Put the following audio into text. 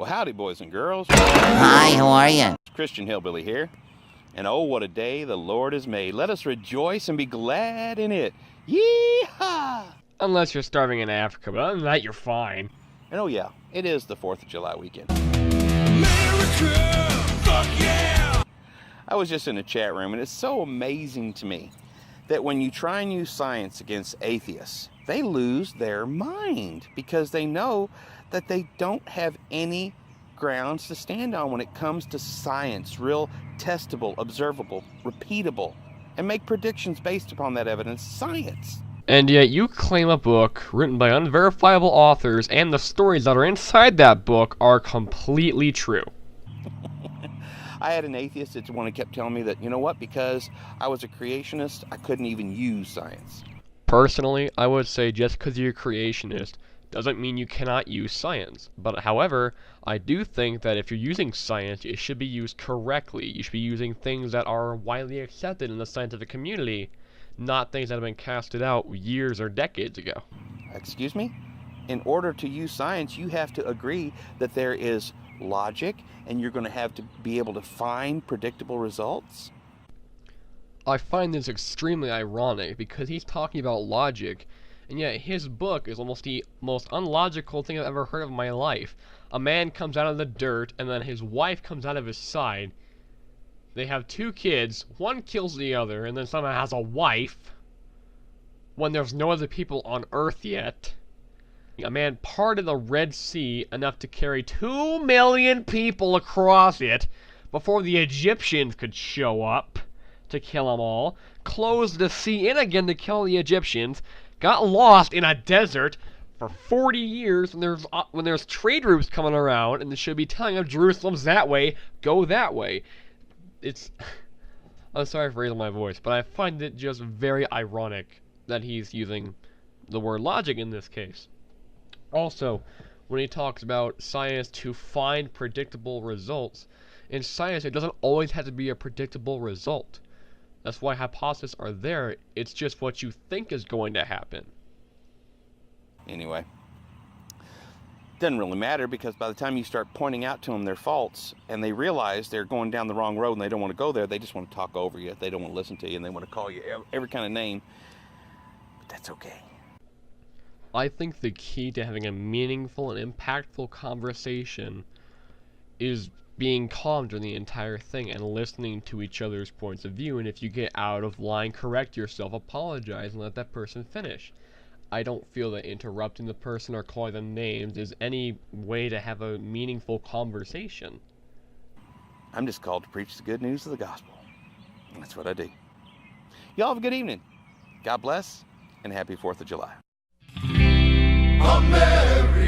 Well, howdy, boys and girls. Hi, how are you? Christian Hillbilly here. And oh, what a day the Lord has made. Let us rejoice and be glad in it. Yee-haw! Unless you're starving in Africa, but other than that, you're fine. And oh yeah, it is the 4th of July weekend. America, fuck yeah! I was just in a chat room, and it's so amazing to me that when you try and use science against atheists, they lose their mind because they know that they don't have any grounds to stand on when it comes to science, real testable, observable, repeatable, and make predictions based upon that evidence, science. And yet you claim a book written by unverifiable authors and the stories that are inside that book are completely true. I had an atheist that kept telling me that, you know what, because I was a creationist, I couldn't even use science. Personally, I would say just because you're a creationist doesn't mean you cannot use science. But however, I do think that if you're using science, it should be used correctly. You should be using things that are widely accepted in the scientific community, not things that have been casted out years or decades ago. Excuse me? In order to use science, you have to agree that there is logic, and you're going to have to be able to find predictable results? I find this extremely ironic because he's talking about logic, and yet his book is almost the most unlogical thing I've ever heard of in my life. A man comes out of the dirt, and then his wife comes out of his side. They have 2 kids, one kills the other, and then somehow has a wife when there's no other people on Earth yet. A man parted the Red Sea enough to carry 2 million people across it before the Egyptians could show up to kill them all, closed the sea in again to kill the Egyptians, got lost in a desert for 40 years when there's trade routes coming around, and they should be telling them Jerusalem's that way, go that way. I'm sorry for raising my voice, but I find it just very ironic that he's using the word logic in this case. Also, when he talks about science to find predictable results, in science it doesn't always have to be a predictable result. That's why hypotheses are there. It's just what you think is going to happen. Anyway, doesn't really matter, because by the time you start pointing out to them their faults and they realize they're going down the wrong road and they don't want to go there, they just want to talk over you. They don't want to listen to you, and they want to call you every kind of name. But that's okay. I think the key to having a meaningful and impactful conversation is being calm during the entire thing and listening to each other's points of view, and if you get out of line, correct yourself, apologize, and let that person finish. I don't feel that interrupting the person or calling them names is any way to have a meaningful conversation. I'm just called to preach the good news of the gospel. That's what I do. Y'all have a good evening. God bless, and happy 4th of July. America.